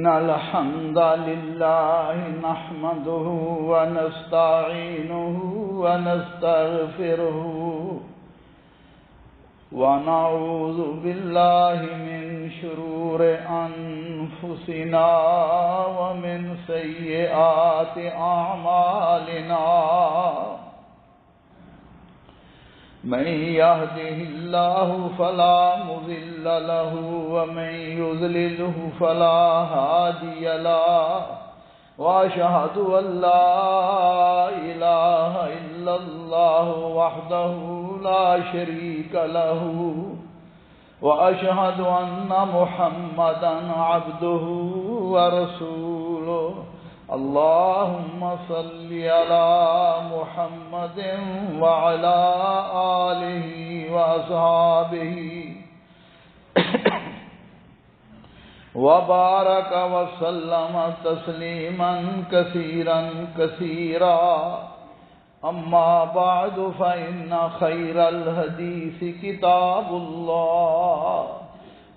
الحمد لله نحمده ونستعينه ونستغفره ونعوذ بالله من شرور أنفسنا ومن سيئات أعمالنا من يهده الله فلا مضل له ومن يضلله فلا هادي له وأشهد أن لا إله إلا الله وحده لا شريك له وأشهد أن محمدا عبده ورسوله اللهم صل على محمد وعلى آله وأصحابه وبارك وسلم تسليما كثيرا كثيرا أما بعد فإن خير الحديث كتاب الله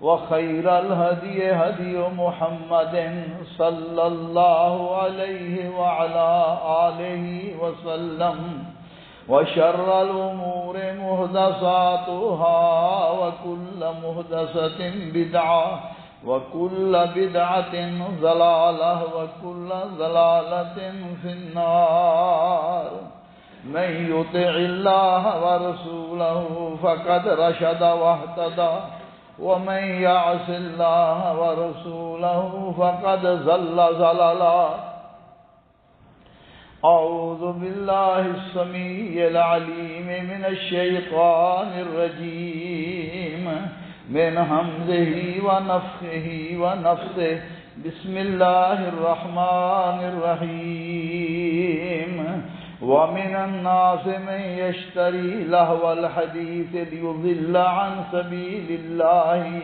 وخير الهدي هدي محمد صلى الله عليه وعلى آله وسلم وشر الأمور محدثاتها وكل محدثة بدعة وكل بدعة ضلالة وكل ضلالة في النار من يطع الله ورسوله فقد رشد واهتدى ومن يعص الله ورسوله فقد ضل ضلالا أعوذ بالله السميع العليم من الشيطان الرجيم من همزه ونفخه ونفثه بسم الله الرحمن الرحيم ومن الناس من يشتري لهو الحديث ليضل عن سبيل الله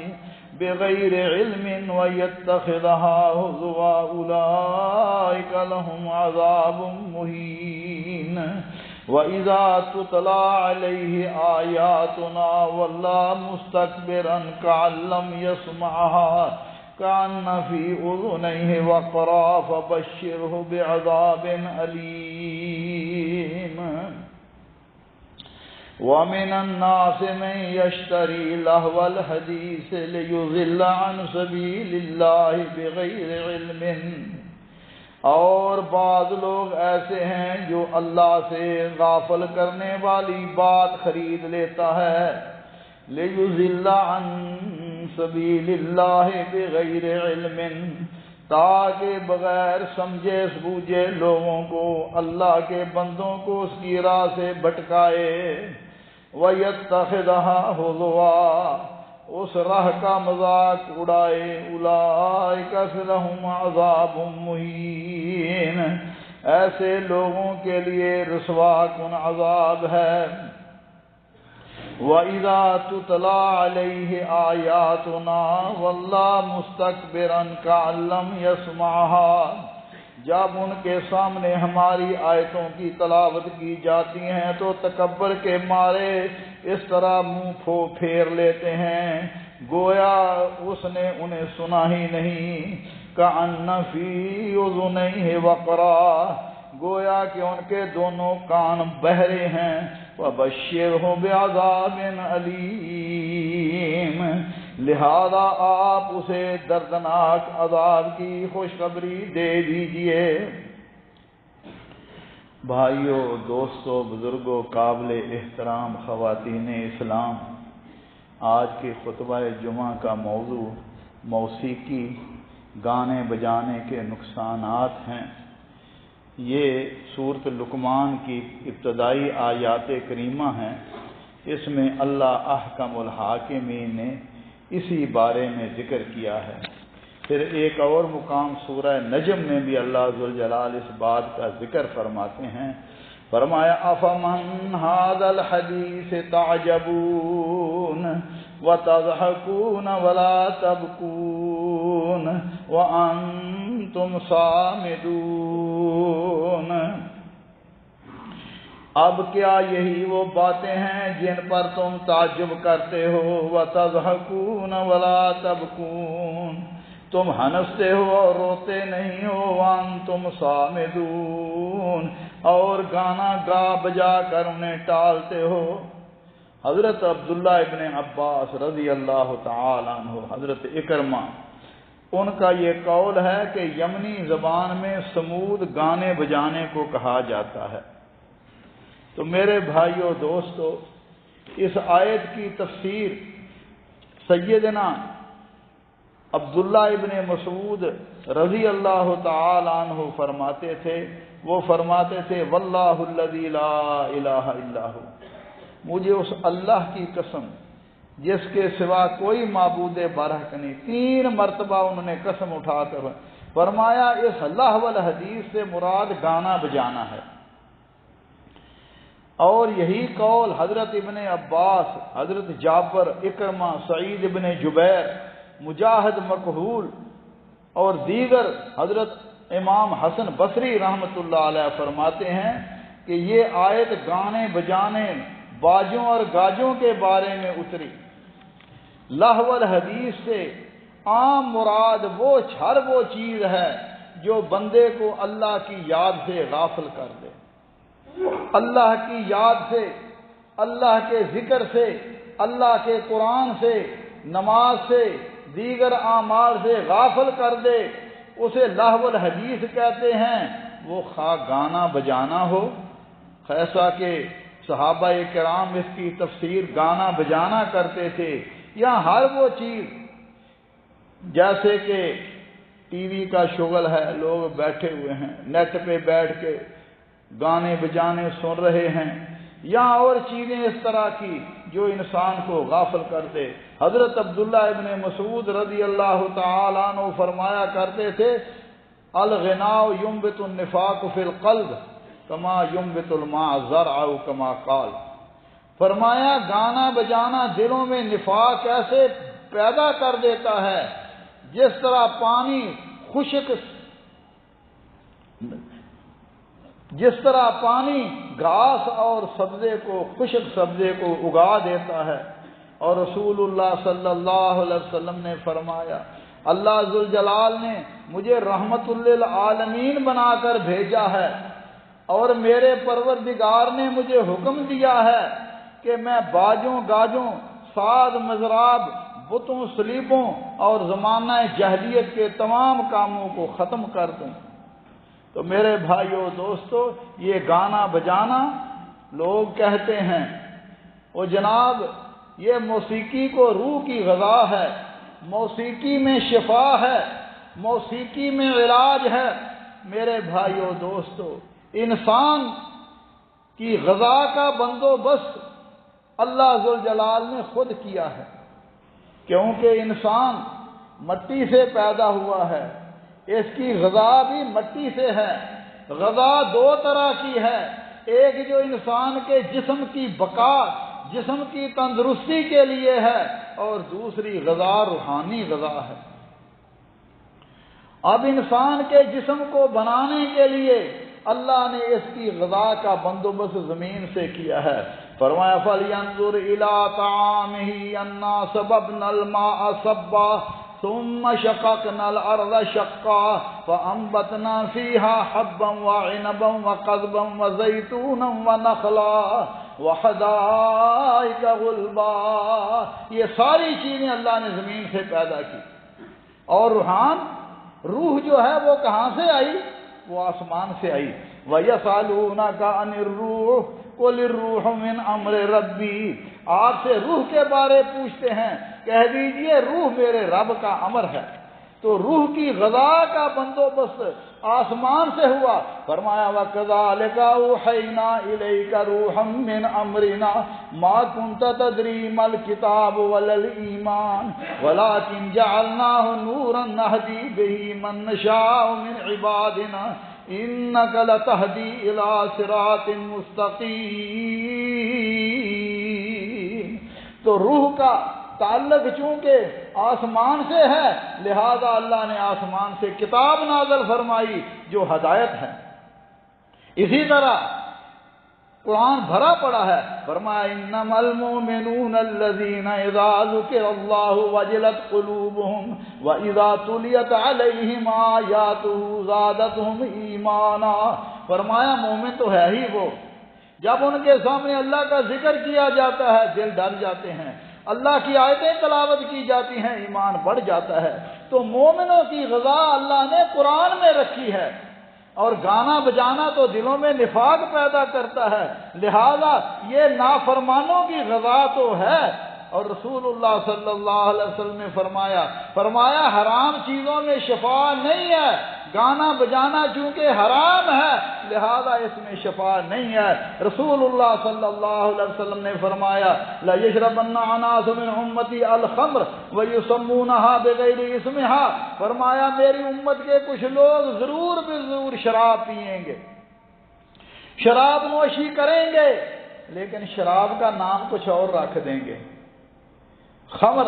بغير علم ويتخذها هزوا أولئك لهم عذاب مهين وإذا تتلى عليه آياتنا ولى مستكبرا كأن لم يسمعها كأن في أذنيه وقرا فبشره بعذاب أليم ومن الناس من يشتري لهو الحديث ليضل عن سبيل الله بغير علم اور بعض لوگ ایسے ہیں جو اللہ سے غافل کرنے والی بات خرید لیتا ہے لِيُضِلَّ عَن سَبِيلِ اللَّهِ بِغَيْرِ عِلْمٍ تاکہ بغیر سمجھے بوجھے لوگوں کو اللہ کے بندوں کو اس کی راہ سے بھٹکائے وَيَتَّخِذَهَا هُزُوًا اس راہ کا مذاق اڑائے اولئک لہم عذاب مہین ایسے لوگوں کے لیے رسوا کن عذاب ہے وَإِذَا تُتْلَى عَلَيْهِ آيَاتُنَا وَلَّى مُسْتَكْبِرًا كَأَن لَّمْ يَسْمَعْهَا جب ان کے سامنے ہماری آیتوں کی تلاوت کی جاتی ہیں تو تکبر کے مارے اس طرح منہ پھیر لیتے ہیں گویا اس نے انہیں سنا ہی نہیں كَأَنَّ فِي أُذُنَيْهِ وَقْرًا گویا کہ ان کے دونوں کان بہرے ہیں وَبَشِّرْهُ بِعَذَابٍ أَلِيمٍ لہذا آپ اسے دردناک عذاب کی خوشخبری دے دیجئے بھائیو دوستو بزرگو قابل احترام خواتین اسلام آج کے خطبہ جمعہ کا موضوع موسیقی گانے بجانے کے نقصانات ہیں یہ سورۃ لقمان کی ابتدائی آیات کریمہ ہیں اس میں اللہ احکم الحاکمین نے اسی بارے میں ذکر کیا ہے پھر ایک اور مقام سورہ نجم میں بھی اللہ ذوالجلال اس بات کا ذکر فرماتے ہیں فرمایا افمن هذا الحديث تعجبون وتضحكون ولا تبكون وانتم صامدون اب کیا یہی وہ باتیں ہیں جن پر تم تعجب کرتے ہو وَتَضْحَكُونَ وَلَا تَبْكُونَ تم ہنستے ہو اور روتے نہیں ہو، وانتم صامدون، اور گانا گا بجا کر انہیں ٹالتے ہو۔ حضرت عبداللہ ابن عباس رضی اللہ تعالی عنہ، حضرت اکرمہ، ان کا یہ قول ہے کہ یمنی زبان میں سمود گانے بجانے کو کہا جاتا ہے۔ تو میرے بھائیو دوستو، اس آیت کی تفسیر سیدنا عبداللہ ابن مسعود رضی اللہ تعالی عنہ فرماتے تھے۔ وہ فرماتے تھے واللہ الذی لا الہ الا ہو، مجھے اس اللہ کی قسم جس کے سوا کوئی معبود برحق نہیں۔ 3 مرتبہ انہوں نے قسم اٹھا کر فرمایا اس لہو الحدیث سے مراد گانا بجانا ہے۔ اور یہی قول حضرت ابن عباس، حضرت جابر، اکرمہ، سعید ابن جبیر، مجاہد مکحول اور دیگر، حضرت امام حسن بصری رحمۃ اللہ علیہ فرماتے ہیں کہ یہ آیت گانے بجانے، باجوں اور گاجوں کے بارے میں اتری۔ لہو الحدیث سے عام مراد ہر وہ چیز ہے جو بندے کو اللہ کی یاد سے غافل کر دے، اللہ کی یاد سے، اللہ کے ذکر سے، اللہ کے قرآن سے، نماز سے، دیگر اعمال سے غافل کر دے، اسے لہو الحدیث کہتے ہیں۔ وہ خواہ گانا بجانا ہو، ایسا کہ صحابہ کرام اس کی تفسیر گانا بجانا کرتے تھے، یا ہر وہ چیز جیسے کہ ٹی وی کا شغل ہے، لوگ بیٹھے ہوئے ہیں نیٹ پہ بیٹھ کے گانے بجانے سن رہے ہیں، یا اور چیزیں اس طرح کی جو انسان کو غافل کر دے۔ حضرت عبداللہ ابن مسعود رضی اللہ تعالیٰ عنہ فرمایا کرتے تھے الغناء ينبت النفاق فی القلب کما ينبت الماء الزرع کما قال، فرمایا گانا بجانا دلوں میں نفاق ایسے پیدا کر دیتا ہے جس طرح پانی گھاس اور سبزے کو، خشک سبزے کو اگا دیتا ہے۔ اور رسول اللہ صلی اللہ علیہ وسلم نے فرمایا اللہ ذوالجلال نے مجھے رحمت للعالمین بنا کر بھیجا ہے، اور میرے پروردگار نے مجھے حکم دیا ہے کہ میں باجوں گاجوں، ساز مضراب، بتوں صلیبوں اور زمانہ جاہلیت کے تمام کاموں کو ختم کر دوں۔ تو میرے بھائیو دوستو، یہ گانا بجانا لوگ کہتے ہیں وہ جناب یہ موسیقی کو روح کی غذا ہے، موسیقی میں شفا ہے، موسیقی میں علاج ہے۔ میرے بھائیو دوستو، انسان کی غذا کا بندوبست اللہ ذوالجلال نے خود کیا ہے، کیونکہ انسان مٹی سے پیدا ہوا ہے، اس کی غذا بھی مٹی سے ہے۔ غذا 2 طرح کی ہے، ایک جو انسان کے جسم کی بقا، جسم کی تندرستی کے لیے ہے، اور دوسری غذا روحانی غذا ہے۔ اب انسان کے جسم کو بنانے کے لیے اللہ نے اس کی غذا کا بندوبست زمین سے کیا ہے۔ فرمایا فَلْيَنظُرْ إِلَىٰ طَعَامِهِ أَنَّا صَبَبْنَا الْمَاءَ صَبًّا ثُمَّ شَقَقْنَا الْأَرْضَ شَقًّا فَأَنبَتْنَا فِيهَا حَبًّا وَعِنَبًا وَقَضْبًا وَزَيْتُونًا وَنَخْلًا وَحَدَائِقَ غُلْبًا۔ یہ ساری چیزیں اللہ نے زمین سے پیدا کی۔ اور روح جو ہے وہ کہاں سے آئی؟ وہ آسمان سے آئی۔ وَيَسْأَلُونَكَ عَنِ الرُّوحِ قُلِ الرُّوحُ مِنْ أَمْرِ رَبِّي، آپ سے روح کے بارے پوچھتے ہیں، کہہ دیجئے روح میرے رب کا امر ہے۔ تو روح کی غذا کا بندوبست آسمان سے ہوا۔ فرمایا وَكَذَلِكَ أَوْحَيْنَا إِلَيْكَ رُوحًا مِّنْ أَمْرِنَا مَا كُنْتَ تَدْرِي مَا الْكِتَابُ وَلَا الْإِيمَانُ وَلَكِنْ جَعَلْنَاهُ نُورًا نَهْدِي بِهِ مَن نَّشَاءُ مِنْ عِبَادِنَا إِنَّكَ لَتَهْدِي إِلَىٰ صِرَاطٍ مُّسْتَقِيمٍ۔ تو روح کا تعلق چونکہ آسمان سے ہے، لہذا اللہ نے آسمان سے کتاب نازل فرمائی جو ہدایت ہے۔ اسی طرح قرآن بھرا پڑا ہے۔ فرمایا انما المؤمنون الذین اذا ذکر اللہ وجلت قلوبہم واذا تلیت علیہم آیاتہ زادتہم ایمانا۔ فرمایا مومن تو ہے ہی وہ، جب ان کے سامنے اللہ کا ذکر کیا جاتا ہے دل ڈر جاتے ہیں، اللہ کی آیتیں تلاوت کی جاتی ہیں ایمان بڑھ جاتا ہے۔ تو مومنوں کی غذا اللہ نے قرآن میں رکھی ہے، اور گانا بجانا تو دلوں میں نفاق پیدا کرتا ہے، لہذا یہ نافرمانوں کی غذا تو ہے۔ اور رسول اللہ صلی اللہ علیہ وسلم نے فرمایا حرام چیزوں میں شفا نہیں ہے، گانا بجانا چونکہ حرام ہے لہذا اس میں شفا نہیں ہے۔ رسول اللہ صلی اللہ علیہ وسلم نے فرمایا لا یشربن اناس من امتی الخمر ویسمونها بغیر اسمها، فرمایا میری امت کے کچھ لوگ ضرور بضرور شراب پیئیں گے، شراب نوشی کریں گے، لیکن شراب کا نام کچھ اور رکھ دیں گے۔ خمر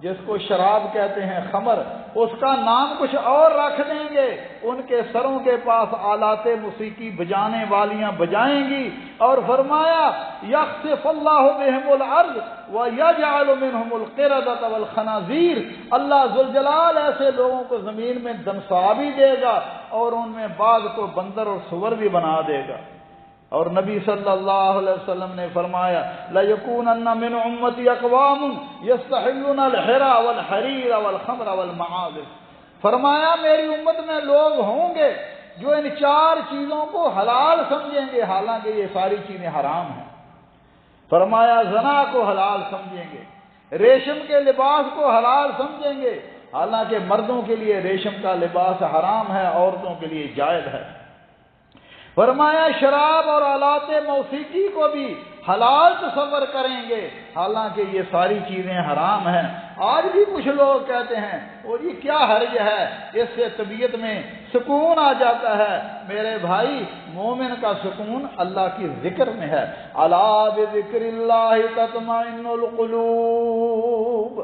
جس کو شراب کہتے ہیں، خمر، اس کا نام کچھ اور رکھ دیں گے۔ ان کے سروں کے پاس آلات موسیقی بجانے والیاں بجائیں گی، اور فرمایا یخسف اللہ بہم الارض ویجعل منہم القردۃ والخنازیر، اللہ ذوالجلال ایسے لوگوں کو زمین میں دنسا بھی دے گا اور ان میں بعض کو بندر اور سور بھی بنا دے گا۔ اور نبی صلی اللہ علیہ وسلم نے فرمایا لَيَكُونَنَّ مِنْ أُمَّتِي أَقْوَامٌ يَسْتَحِلُّونَ الْحِرَى وَالْحَرِيرَ وَالْخَمْرَ وَالْمَعَازِفَ، فرمایا میری امت میں لوگ ہوں گے جو ان چار چیزوں کو حلال سمجھیں گے حالانکہ یہ ساری چیزیں حرام ہیں۔ فرمایا زنا کو حلال سمجھیں گے، ریشم کے لباس کو حلال سمجھیں گے حالانکہ مردوں کے لیے ریشم کا لباس حرام ہے، عورتوں کے لیے جائز ہے۔ فرمایا شراب اور آلات موسیقی کو بھی حلال تصور کریں گے حالانکہ یہ ساری چیزیں حرام ہیں۔ آج بھی کچھ لوگ کہتے ہیں اور یہ کیا حرج ہے، اس سے طبیعت میں سکون آ جاتا ہے۔ میرے بھائی مومن کا سکون اللہ کی ذکر میں ہے، الا بذکر اللہ تطمئن القلوب۔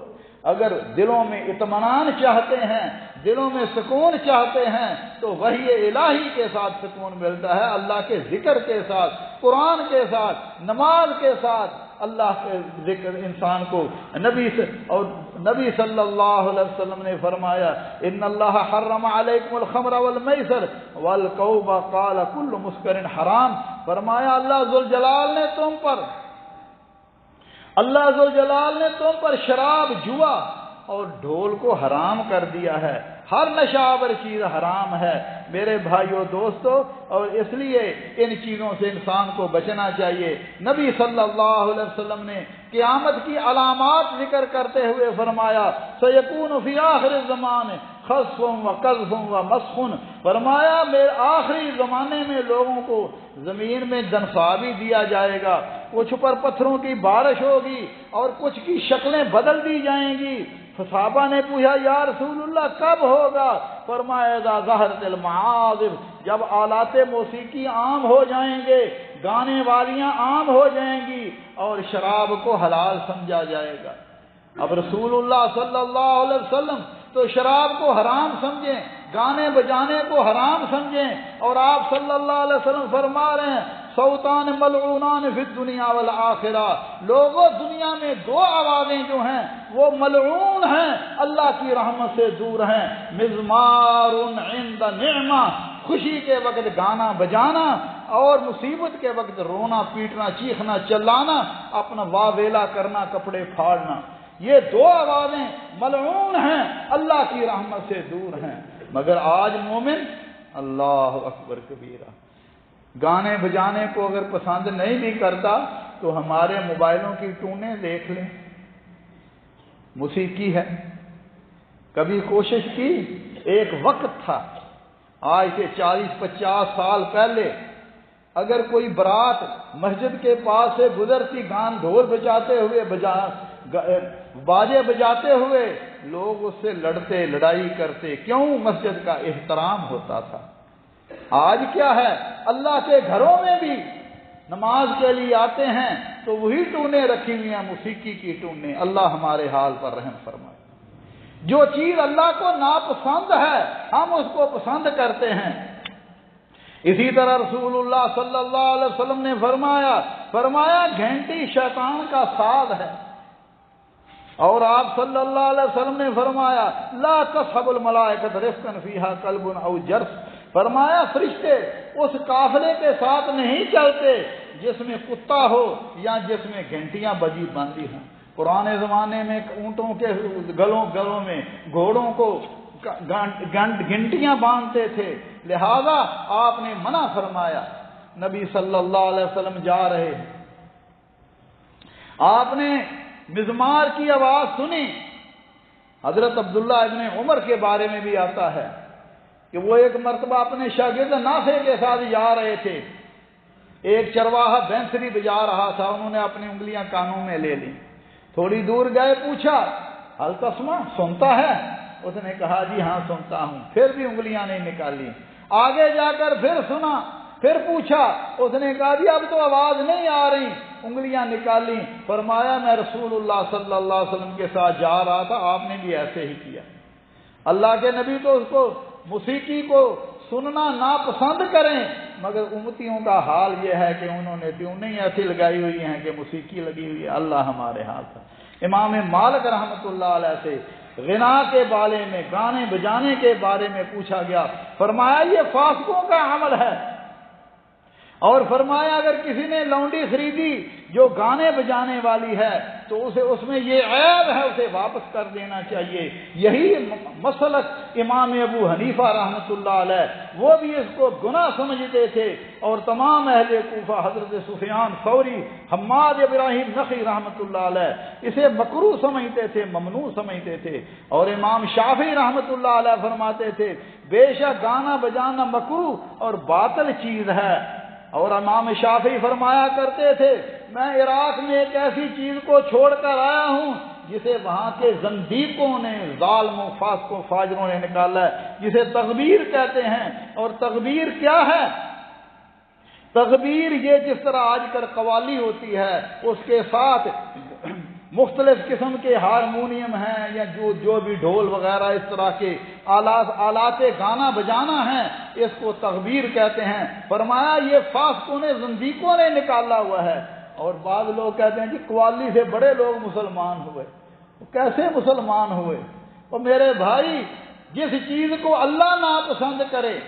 اگر دلوں میں اطمینان چاہتے ہیں، دلوں میں سکون چاہتے ہیں تو وحی الہی کے ساتھ سکون ملتا ہے، اللہ کے ذکر کے ساتھ، قرآن کے ساتھ، نماز کے ساتھ۔ اللہ کے ذکر انسان کو نبی صلی اللہ علیہ وسلم نے فرمایا ان اللہ حرم علیکم الخمر والمیسر والکوب قال کل مسکر حرام، فرمایا اللہ ذوالجلال نے تم پر شراب، جوا اور ڈھول کو حرام کر دیا ہے، ہر نشہ آور چیز حرام ہے۔ میرے بھائیو دوستو، اور اس لیے ان چیزوں سے انسان کو بچنا چاہیے۔ نبی صلی اللہ علیہ وسلم نے قیامت کی علامات ذکر کرتے ہوئے فرمایا سیکون فی آخر الزمان خسف و قذف و مسخ، فرمایا میرے آخری زمانے میں لوگوں کو زمین میں دنسا بھی دیا جائے گا، کچھ پر پتھروں کی بارش ہوگی اور کچھ کی شکلیں بدل دی جائیں گی۔ صحابہ نے پوچھا یا رسول اللہ کب ہوگا؟ فرمایا اذا ظہرت المعازف، جب آلات موسیقی عام ہو جائیں گے، گانے والیاں عام ہو جائیں گی اور شراب کو حلال سمجھا جائے گا۔ اب رسول اللہ صلی اللہ علیہ وسلم تو شراب کو حرام سمجھیں، گانے بجانے کو حرام سمجھیں، اور آپ صلی اللہ علیہ وسلم فرما رہے ہیں صوتان ملعونان فی الدنیا والآخرہ، لوگوں دنیا میں دو آوازیں جو ہیں وہ ملعون ہیں، اللہ کی رحمت سے دور ہیں، مزمار عند نعمہ، خوشی کے وقت گانا بجانا اور مصیبت کے وقت رونا پیٹنا چیخنا چلانا، اپنا واویلا کرنا کپڑے پھاڑنا، یہ دو آوازیں ملعون ہیں، اللہ کی رحمت سے دور ہیں۔ مگر آج مومن اللہ اکبر کبیرہ گانے بجانے کو اگر پسند نہیں بھی کرتا تو ہمارے موبائلوں کی ٹونیں دیکھ لیں، موسیقی ہے۔ کبھی کوشش کی، ایک وقت تھا آج سے 40-50 سال پہلے، اگر کوئی برات مسجد کے پاس سے گزرتی گان ڈھول بجاتے ہوئے باجے بجاتے ہوئے، لوگ اس سے لڑتے لڑائی کرتے، کیوں؟ مسجد کا احترام ہوتا تھا۔ آج کیا ہے، اللہ کے گھروں میں بھی نماز کے لیے آتے ہیں تو وہی ٹونیں رکھی ہوئی ہیں، موسیقی کی ٹونیں۔ اللہ ہمارے حال پر رحم فرمائے۔ جو چیز اللہ کو ناپسند ہے ہم اس کو پسند کرتے ہیں۔ اسی طرح رسول اللہ صلی اللہ علیہ وسلم نے فرمایا گھنٹی شیطان کا ساز ہے، اور آپ صلی اللہ علیہ وسلم نے فرمایا لا تصحب الملائکۃ رفقا فیہا کلب او جرس، فرمایا فرشتے اس قافلے کے ساتھ نہیں چلتے جس میں کتا ہو یا جس میں گھنٹیاں بجی باندھی ہوں۔ پرانے زمانے میں اونٹوں کے گلوں میں گھوڑوں کو گھنٹیاں باندھتے تھے، لہذا آپ نے منع فرمایا۔ نبی صلی اللہ علیہ وسلم جا رہے ہیں، آپ نے مزمار کی آواز سنی۔ حضرت عبداللہ ابن عمر کے بارے میں بھی آتا ہے کہ وہ ایک مرتبہ اپنے شاگرد نافع کے ساتھ جا رہے تھے، ایک چرواہا بینسری بجا رہا تھا، انہوں نے اپنی انگلیاں کانوں میں لے لی، تھوڑی دور گئے، پوچھا حل تسمع، سنتا ہے؟ اس نے کہا جی ہاں سنتا ہوں، پھر بھی انگلیاں نہیں نکالی، آگے جا کر پھر سنا، پھر پوچھا، اس نے کہا جی اب تو آواز نہیں آ رہی، انگلیاں نکالی، فرمایا میں رسول اللہ صلی اللہ علیہ وسلم کے ساتھ جا رہا تھا، آپ نے بھی ایسے ہی کیا۔ اللہ کے نبی تو اس کو موسیقی کو سننا ناپسند کریں، مگر امتیوں کا حال یہ ہے کہ انہوں نے ٹیونیں ایسی لگائی ہوئی ہیں کہ موسیقی لگی ہوئی ہے، اللہ ہمارے حال پر۔ امام مالک رحمۃ اللہ علیہ سے غنا کے بارے میں، گانے بجانے کے بارے میں پوچھا گیا، فرمایا یہ فاسقوں کا عمل ہے، اور فرمایا اگر کسی نے لونڈی خریدی جو گانے بجانے والی ہے تو اسے اس میں یہ عیب ہے، اسے واپس کر دینا چاہیے۔ یہی مسلک امام ابو حنیفہ رحمۃ اللہ علیہ، وہ بھی اس کو گناہ سمجھتے تھے، اور تمام اہل کوفہ حضرت سفیان ثوری، حماد ابراہیم نخعی رحمۃ اللہ علیہ اسے مکروہ سمجھتے تھے، ممنوع سمجھتے تھے، اور امام شافعی رحمۃ اللہ علیہ فرماتے تھے بے شک گانا بجانا مکروہ اور باطل چیز ہے۔ اور امام شافعی فرمایا کرتے تھے میں عراق میں ایک ایسی چیز کو چھوڑ کر آیا ہوں جسے وہاں کے زندیقوں نے، ظالموں، فاسقوں، فاجروں نے نکالا ہے، جسے تغبیر کہتے ہیں۔ اور تغبیر کیا ہے؟ تغبیر یہ جس طرح آج کل قوالی ہوتی ہے، اس کے ساتھ مختلف قسم کے ہارمونیم ہیں یا جو بھی ڈھول وغیرہ اس طرح کے آلات گانا بجانا ہیں، اس کو تغبیر کہتے ہیں۔ فرمایا یہ فاسقوں نے، زندیقوں نے نکالا ہوا ہے۔ اور بعض لوگ کہتے ہیں کہ قوالی سے بڑے لوگ مسلمان ہوئے، کیسے مسلمان ہوئے؟ اور میرے بھائی جس چیز کو اللہ ناپسند کرے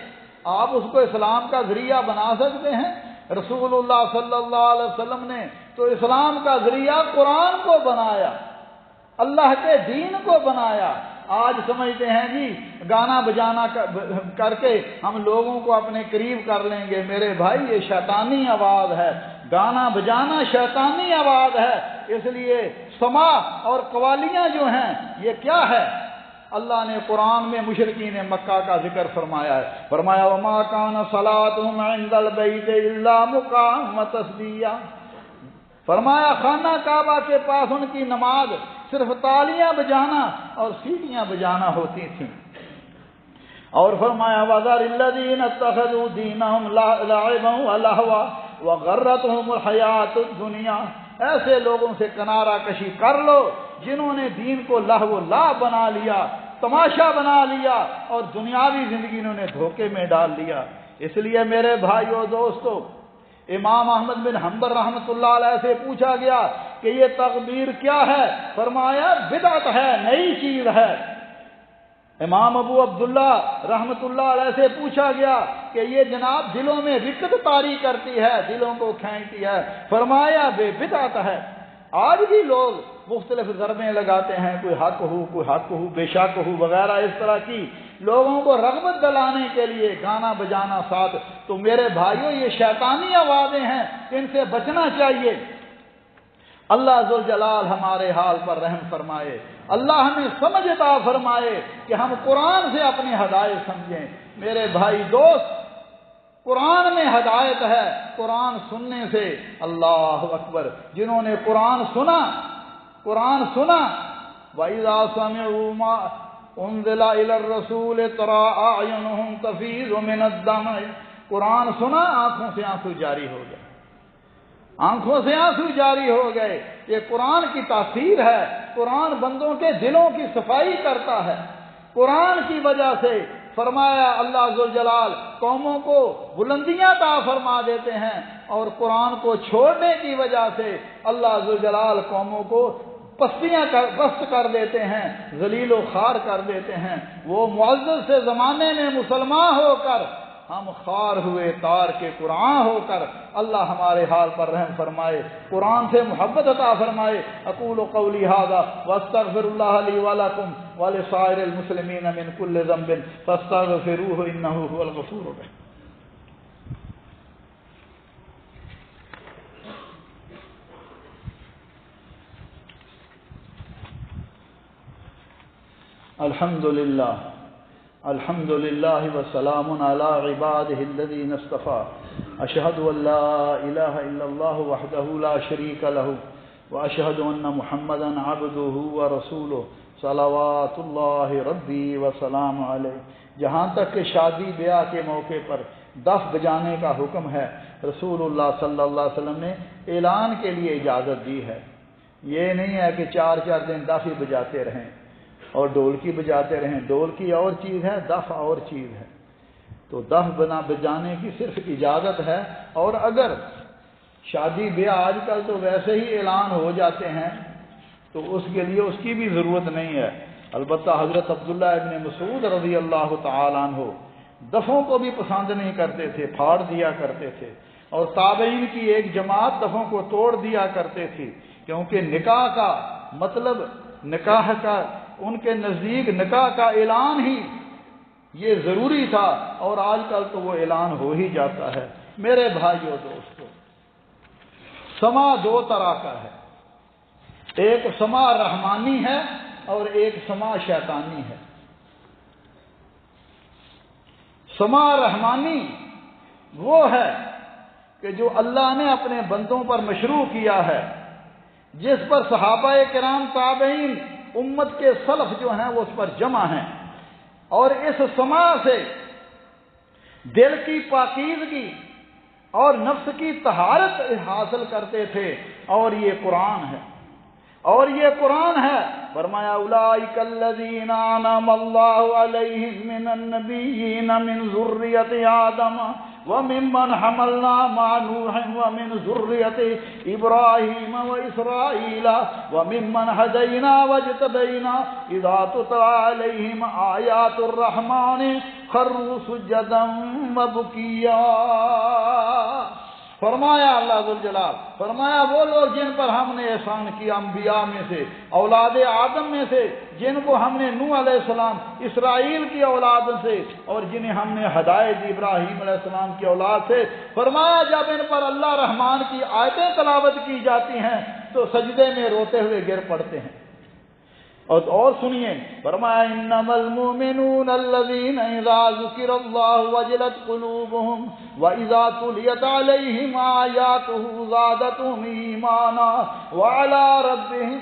آپ اس کو اسلام کا ذریعہ بنا سکتے ہیں؟ رسول اللہ صلی اللہ علیہ وسلم نے تو اسلام کا ذریعہ قرآن کو بنایا، اللہ کے دین کو بنایا۔ آج سمجھتے ہیں جی گانا بجانا کر کے ہم لوگوں کو اپنے قریب کر لیں گے۔ میرے بھائی یہ شیطانی آواز ہے، گانا بجانا شیطانی آواز ہے۔ اس لیے سما اور قوالیاں جو ہیں یہ کیا ہے؟ اللہ نے قرآن میں مشرکین مکہ کا ذکر فرمایا ہے، فرمایا وما کان صلاتهم عند البیت الا مقام وتصدیہ، فرمایا خانہ کعبہ کے پاس ان کی نماز صرف تالیاں بجانا اور سیٹیاں بجانا ہوتی تھیں۔ اور فرمایا وذر الذین اتخذوا دینهم لعبا ولہوا وغرتهم الحیاۃ الدنیا، ایسے لوگوں سے کنارہ کشی کر لو جنہوں نے دین کو لہو و لعب بنا لیا، تماشا بنا لیا، اور دنیاوی زندگی انہوں نے دھوکے میں ڈال لیا۔ اس لیے میرے بھائیو دوستو، امام احمد بن حنبل رحمۃ اللہ علیہ سے پوچھا گیا کہ یہ تغبیر کیا ہے؟ فرمایا بدعت ہے، نئی چیز ہے۔ امام ابو عبداللہ رحمۃ اللہ علیہ سے پوچھا گیا کہ یہ جناب دلوں میں رکت طاری کرتی ہے، دلوں کو کھینچتی ہے، فرمایا بے بدعت ہے۔ آج بھی لوگ مختلف ضربیں لگاتے ہیں، کوئی حق ہو، بے شک ہو وغیرہ، اس طرح کی لوگوں کو رغبت دلانے کے لیے گانا بجانا ساتھ۔ تو میرے بھائیوں یہ شیطانی آوازیں ہیں، ان سے بچنا چاہیے۔ اللہ ذوالجلال ہمارے حال پر رحم فرمائے، اللہ ہمیں سمجھ عطا فرمائے کہ ہم قرآن سے اپنی ہدایت سمجھیں۔ میرے بھائی دوست، قرآن میں ہدایت ہے، قرآن سننے سے۔ اللہ اکبر، جنہوں نے قرآن سنا وَإِذَا سَمِعُوا مَا أُنزِلَ إِلَى الرَّسُولِ تَرَىٰ أَعْيُنُهُمْ تَفِيضُ مِنَ الدَّمْعِ، قرآن سنا آنکھوں سے آنسو جاری ہو گئے، آنکھوں سے آنسو جاری ہو گئے۔ یہ قرآن کی تاثیر ہے، قرآن بندوں کے دلوں کی صفائی کرتا ہے۔ قرآن کی وجہ سے فرمایا اللہ ذوالجلال قوموں کو بلندیاں عطا فرما دیتے ہیں، اور قرآن کو چھوڑنے کی وجہ سے اللہ ذوالجلال قوموں کو پست کر دیتے ہیں، ذلیل و خوار کر دیتے ہیں۔ وہ معزز سے زمانے میں مسلمان ہو کر ہم خوار ہوئے تار کے قرآن ہو کر، اللہ ہمارے حال پر رحم فرمائے، قرآن سے محبت عطا فرمائے۔ اقول قولی ھذا واستغفر اللہ لی ولکم ولسائر المسلمین من کل ذنب فاستغفروہ انہ ھو الغفور الرحیم۔ الحمدللہ الحمدللہ وسلام علی عبادہ الذین اصطفیٰ، اشہد ان لا الہ الا اللہ وحدہ لا شریک لہ واشہد ان محمدا عبدہ ورسولہ صلوات اللہ ربی وسلام علیہ۔ جہاں تک کہ شادی بیاہ کے موقع پر دف بجانے کا حکم ہے، رسول اللہ صلی اللہ علیہ وسلم نے اعلان کے لیے اجازت دی ہے۔ یہ نہیں ہے کہ 4 دن دف ہی بجاتے رہیں اور ڈولکی بجاتے رہیں، ڈولکی اور چیز ہے، دف اور چیز ہے۔ تو دف بجانے کی صرف اجازت ہے، اور اگر شادی بیاہ آج کل تو ویسے ہی اعلان ہو جاتے ہیں تو اس کے لیے اس کی بھی ضرورت نہیں ہے۔ البتہ حضرت عبداللہ ابن مسعود رضی اللہ تعالیٰ عنہ دفوں کو بھی پسند نہیں کرتے تھے، پھاڑ دیا کرتے تھے، اور تابعین کی ایک جماعت دفوں کو توڑ دیا کرتے تھی، کیونکہ نکاح کا مطلب، نکاح کا ان کے نزدیک نکاح کا اعلان ہی یہ ضروری تھا، اور آج کل تو وہ اعلان ہو ہی جاتا ہے۔ میرے بھائیو دوستو، سما 2 طرح کا ہے، ایک سما رحمانی ہے اور ایک سما شیطانی ہے۔ سما رحمانی وہ ہے کہ جو اللہ نے اپنے بندوں پر مشروع کیا ہے، جس پر صحابہ کرام، تابعین، امت کے سلف جو ہیں وہ اس پر جمع ہیں، اور اس سما سے دل کی پاکیزگی اور نفس کی طہارت حاصل کرتے تھے، اور یہ قرآن ہے، اور یہ قرآن ہے۔ فرمایا اولئک الذین انعم اللہ علیہم من النبیین من ذریۃ آدم وممن حملنا مع نوح ومن ذریۃ ابراہیم واسرائیل وممن ہدینا واجتبینا اذا تتلی علیہم آیات الرحمن خروا سجدا وبکیا۔ فرمایا اللہ ذوالجلال، فرمایا وہ لوگ جن پر ہم نے احسان کیا انبیاء میں سے، اولاد آدم میں سے، جن کو ہم نے نوح علیہ السلام اسرائیل کی اولاد سے، اور جنہیں ہم نے ہدایت دی ابراہیم علیہ السلام کی اولاد سے، فرمایا جب ان پر اللہ رحمان کی آیتیں تلاوت کی جاتی ہیں تو سجدے میں روتے ہوئے گر پڑتے ہیں۔ اور سنیے، فرمایا انما المؤمنون الذين اذا ذكر الله وجلت قلوبهم واذا تليت عليهم آياته زادتهم ایمانا وعلى ربهم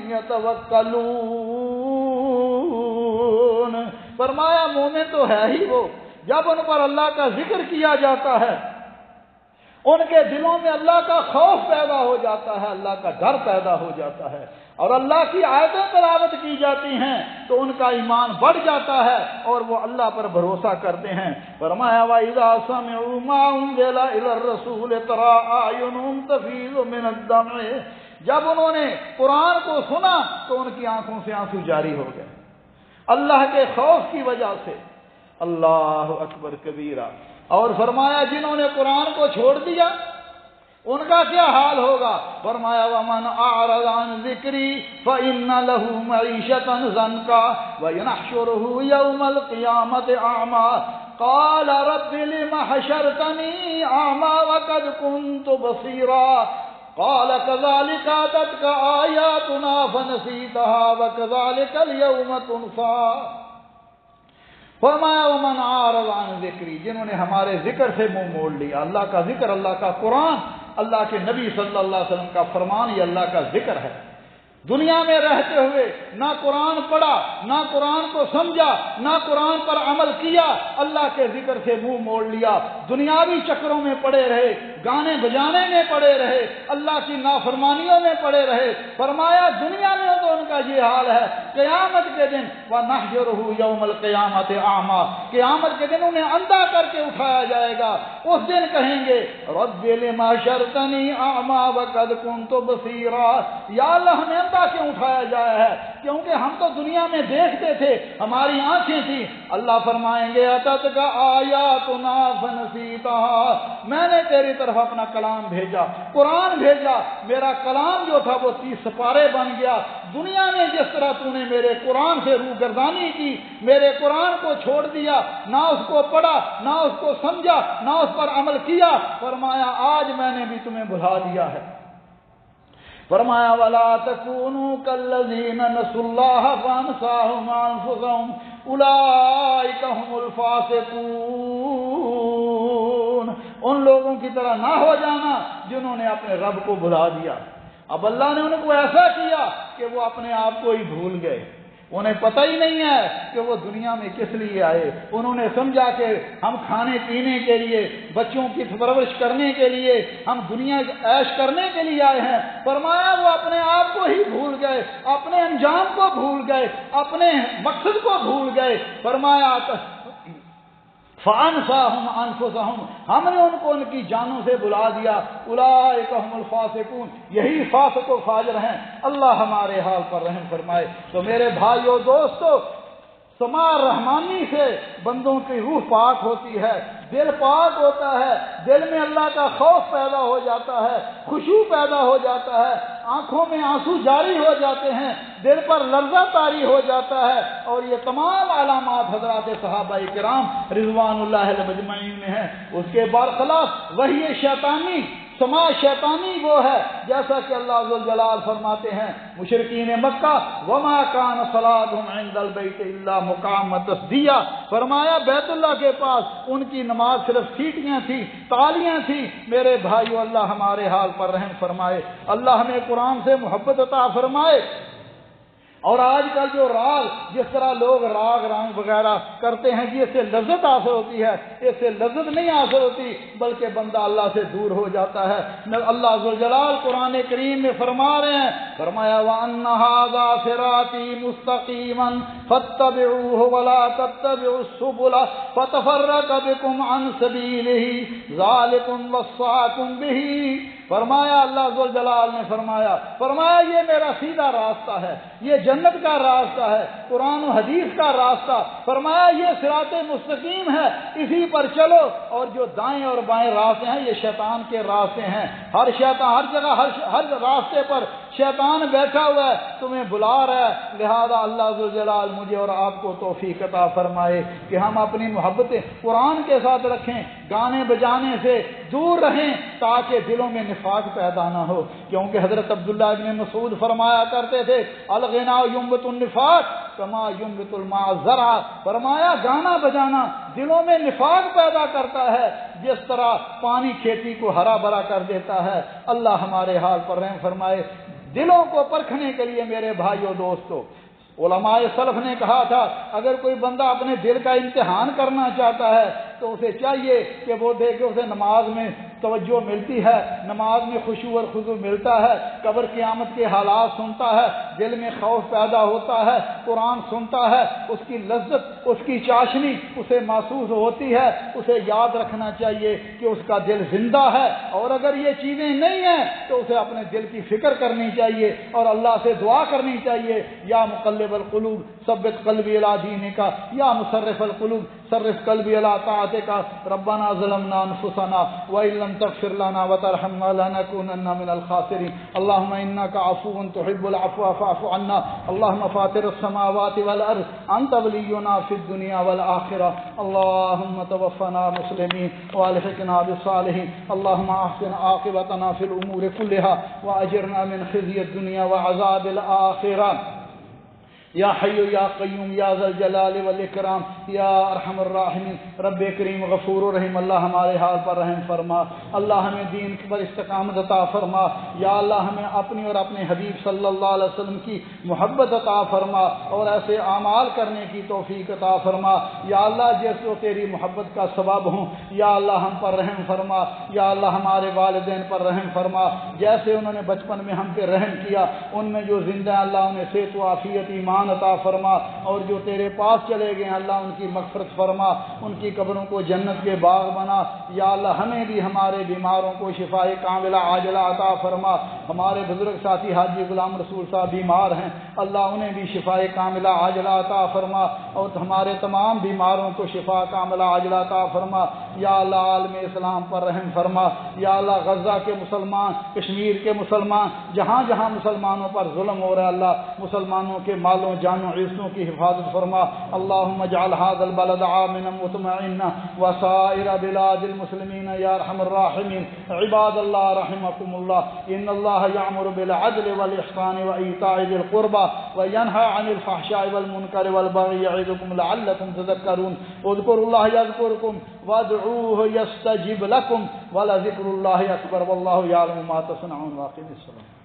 يتوکلون۔ فرمایا مومن تو ہے ہی وہ، جب ان پر اللہ کا ذکر کیا جاتا ہے ان کے دلوں میں اللہ کا خوف پیدا ہو جاتا ہے، اللہ کا ڈر پیدا ہو جاتا ہے، اور اللہ کی آیتیں تلاوت کی جاتی ہیں تو ان کا ایمان بڑھ جاتا ہے اور وہ اللہ پر بھروسہ کرتے ہیں۔ فرمایا وَإِذَا سَمِعُوا مَا أُنزِلَ إِلَى الرَّسُولِ تَرَىٰ أَعْيُنُهُمْ تَفِيضُ مِنَ الدَّمْعِ، جب انہوں نے قرآن کو سنا تو ان کی آنکھوں سے آنسو جاری ہو گئے اللہ کے خوف کی وجہ سے۔ اللہ اکبر کبیرہ۔ اور فرمایا جنہوں نے قرآن کو چھوڑ دیا ان کا کیا حال ہوگا؟ فرمایا وَمَنْ أَعْرَضَ عَنْ ذِكْرِي فَإِنَّ لَهُ مَعِيشَةً ضَنْكًا وَيَحْشُرُهُ يَوْمَ الْقِيَامَةِ أَعْمَىٰ قَالَ رَبِّ لِمَ حَشَرْتَنِي أَعْمَىٰ وَقَدْ كُنتُ بَصِيرًا قَالَ كَذَٰلِكَ أَتَتْكَ آيَاتُنَا فَنَسِيتَهَا وَكَذَٰلِكَ الْيَوْمَ تُنسَىٰ۔ فرمایا ومن اعرض عن ذکری، جنہوں نے ہمارے ذکر سے منہ موڑ لیا۔ اللہ کا ذکر، اللہ کا قرآن، اللہ کے نبی صلی اللہ علیہ وسلم کا فرمان، یہ اللہ کا ذکر ہے۔ دنیا میں رہتے ہوئے نہ قرآن پڑھا، نہ قرآن کو سمجھا، نہ قرآن پر عمل کیا، اللہ کے ذکر سے منہ موڑ لیا، دنیاوی چکروں میں پڑے رہے، گانے بجانے میں پڑے رہے، اللہ کی نافرمانیوں میں پڑے رہے۔ فرمایا دنیا میں تو ان کا یہ حال ہے، قیامت کے دن وَنَحْشُرُهُ يَوْمَ الْقِيَامَةِ أَعْمَىٰ، قیامت کے دن انہیں اندھا کر کے اٹھایا جائے گا۔ اس دن کہیں گے رَبِّ لِمَ حَشَرْتَنِي أَعْمَىٰ وَقَدْ كُنتُ بَصِيرًا، یا اللہ ہمیں اندھا کیوں اٹھایا جایا ہے؟ کیونکہ ہم تو دنیا میں دیکھتے تھے، ہماری آنکھیں تھیں۔ اللہ فرمائیں گے أَتَتْكَ آيَاتُنَا فَنَسِيتَهَا، میں نے تیری طرف اپنا کلام بھیجا، قرآن بھیجا، میرا کلام جو تھا وہ 30 سپارے بن گیا۔ دنیا میں جس طرح تو نے میرے قرآن سے روگردانی کی، میرے قرآن کو چھوڑ دیا، نہ اس کو پڑھا، نہ اس کو سمجھا، نہ اس پر عمل کیا، فرمایا آج میں نے بھی تمہیں بھلا دیا ہے۔ فرمایا وَلَا تَكُونُوا كَالَّذِينَ نَسُوا اللَّهَ فَأَنسَاهُمْ أَنفُسَهُمْ أُولَٰئِكَ هُمُ الْفَاسِقُونَ، ان لوگوں کی طرح نہ ہو جانا جنہوں نے اپنے رب کو بھلا دیا۔ اب اللہ نے ان کو ایسا کیا کہ وہ اپنے آپ کو ہی بھول گئے، انہیں پتہ ہی نہیں ہے کہ وہ دنیا میں کس لیے آئے۔ انہوں نے سمجھا کہ ہم کھانے پینے کے لیے، بچوں کی پرورش کرنے کے لیے، ہم دنیا عیش کرنے کے لیے آئے ہیں۔ فرمایا وہ اپنے آپ کو ہی بھول گئے، اپنے انجام کو بھول گئے، اپنے مقصد کو بھول گئے۔ فرمایا فَأَنْسَاهُمْ أَنفُسَهُمْ، ہم نے ان کو ان کی جانوں سے بلا دیا۔ أُولَٰئِكَ هُمُ الْفَاسِقُونَ، یہی فاسق و فاجر ہیں۔ اللہ ہمارے حال پر رحم فرمائے۔ تو میرے بھائیو دوستو، سماع رحمانی سے بندوں کی روح پاک ہوتی ہے، دل پاک ہوتا ہے، دل میں اللہ کا خوف پیدا ہو جاتا ہے، خشوع پیدا ہو جاتا ہے، آنکھوں میں آنسو جاری ہو جاتے ہیں، دل پر لرزہ طاری ہو جاتا ہے۔ اور یہ تمام علامات حضرات صحابہ کرام رضوان اللہ علیہم اجمعین میں ہیں۔ اس کے برخلاف وحی شیطانی، سماع شیطانی وہ ہے جیسا کہ اللہ ذوالجلال فرماتے ہیں مشرکین مکہ وما کان صلاتهم عند البیت الا مقام تصدیہ، فرمایا بیت اللہ کے پاس ان کی نماز صرف سیٹیاں تھی، تالیاں تھی۔ میرے بھائیو اللہ ہمارے حال پر رحم فرمائے، اللہ ہمیں قرآن سے محبت عطا فرمائے۔ اور آج کل جو راگ، جس طرح لوگ راگ رنگ وغیرہ کرتے ہیں کہ اس سے لذت حاصل ہوتی ہے، اس سے لذت نہیں حاصل ہوتی، بلکہ بندہ اللہ سے دور ہو جاتا ہے۔ اللہ ذوالجلال قرآن کریم میں فرما رہے ہیں، فرمایا وَأَنَّ هَٰذَا صِرَاطِي مُسْتَقِيمًا فَاتَّبِعُوهُ وَلَا تَتَّبِعُوا السُّبُلَ فَتَفَرَّقَ بِكُمْ عَن سَبِيلِهِ ذَٰلِكُمْ وَصَّاكُمْ بِهِ، فرمایا اللہ ذوالجلال نے فرمایا یہ میرا سیدھا راستہ ہے، یہ جنت کا راستہ ہے، قرآن و حدیث کا راستہ۔ فرمایا یہ صراط مستقیم ہے، اسی پر چلو، اور جو دائیں اور بائیں راستے ہیں یہ شیطان کے راستے ہیں۔ ہر شیطان ہر جگہ ہر راستے پر شیطان بیٹھا ہوا ہے، تمہیں بلا رہا ہے۔ لہذا اللہ ذوالجلال مجھے اور آپ کو توفیق عطا فرمائے کہ ہم اپنی محبت قرآن کے ساتھ رکھیں، گانے بجانے سے دور رہیں تاکہ دلوں میں نفاق پیدا نہ ہو، کیونکہ حضرت عبداللہ بن مسعود فرمایا کرتے تھے الغنا ينبت النفاق کما ينبت الماء الزرع، فرمایا گانا بجانا دلوں میں نفاق پیدا کرتا ہے جس طرح پانی کھیتی کو ہرا بھرا کر دیتا ہے۔ اللہ ہمارے حال پر رحم فرمائے۔ دلوں کو پرکھنے کے لیے میرے بھائیو دوستو، علماء سلف نے کہا تھا اگر کوئی بندہ اپنے دل کا امتحان کرنا چاہتا ہے تو اسے چاہیے کہ وہ دیکھے اسے نماز میں توجہ ملتی ہے، نماز میں خشوع اور خضوع ملتا ہے، قبر قیامت کے حالات سنتا ہے، دل میں خوف پیدا ہوتا ہے، قرآن سنتا ہے، اس کی لذت، اس کی چاشنی اسے محسوس ہوتی ہے۔ اسے یاد رکھنا چاہیے کہ اس کا دل زندہ ہے، اور اگر یہ چیزیں نہیں ہیں تو اسے اپنے دل کی فکر کرنی چاہیے اور اللہ سے دعا کرنی چاہیے، یا مقلب القلوب ثبت قلبی علی دینک، یا مصرف القلوب صرف قلبی علی طاعتک، ربنا ظلمنا انفسنا وان لم تغفر لنا وترحمنا لنكونن من الخاسرين، اللهم انك عفو تحب العفو فاعف عنا، اللهم فاطر السماوات والارض انت ولينا في الدنيا والاخره، اللهم توفنا مسلمين والحقنا بالصالحين، اللهم احسن عاقبتنا في الامور كلها واجرنا من خزي الدنيا وعذاب الاخره۔ یا حی یا قیوم یا ذا الجلال والاکرام یا ارحم الراحمین۔ رب کریم غفور و رحیم، اللہ ہمارے حال پر رحم فرما، اللہ ہمیں دین پر استقامت عطا فرما، یا اللہ ہمیں اپنی اور اپنے حبیب صلی اللہ علیہ وسلم کی محبت عطا فرما اور ایسے اعمال کرنے کی توفیق عطا فرما، یا اللہ جیسے تیری محبت کا سبب ہوں، یا اللہ ہم پر رحم فرما، یا اللہ ہمارے والدین پر رحم فرما، جیسے انہوں نے بچپن میں ہم پہ رحم کیا، ان میں جو زندہ ہیں اللہ انہیں صحت و عافیت ایمان عطا فرما، اور جو تیرے پاس چلے گئے ہیں اللہ ان کی مغفرت فرما، ان کی قبروں کو جنت کے باغ بنا، یا اللہ ہمیں بھی ہمارے بیماروں کو شفائے کاملہ عاجلہ عطا فرما، ہمارے بزرگ ساتھی حاجی غلام رسول صاحب بیمار ہیں اللہ انہیں بھی شفائے کاملہ عاجلہ عطا فرما، اور ہمارے تمام بیماروں کو شفا کاملہ عاجلہ عطا فرما، یا اللہ عالم اسلام پر رحم فرما، یا اللہ غزہ کے مسلمان، کشمیر کے مسلمان، جہاں جہاں مسلمانوں پر ظلم ہو رہا ہے اللہ مسلمانوں کے مالوں جانوں عزتوں کی حفاظت فرما، اللہم اجعل هذا البلد آمنا مطمئنا وسائر بلاد المسلمین یا ارحم الراحمین۔ عباد اللہ رحمکم اللہ، ان اللہ یأمر بالعدل والاحسان وایتاء ذی القربى وینہی عن الفحشاء والمنکر والبغی یعظکم لعلکم تذکرون۔ اذکروا اللہ یذکرکم وادعوه یستجب لکم ولذکر اللہ اکبر واللہ یعلم ما تصنعون۔ واقم الصلاۃ۔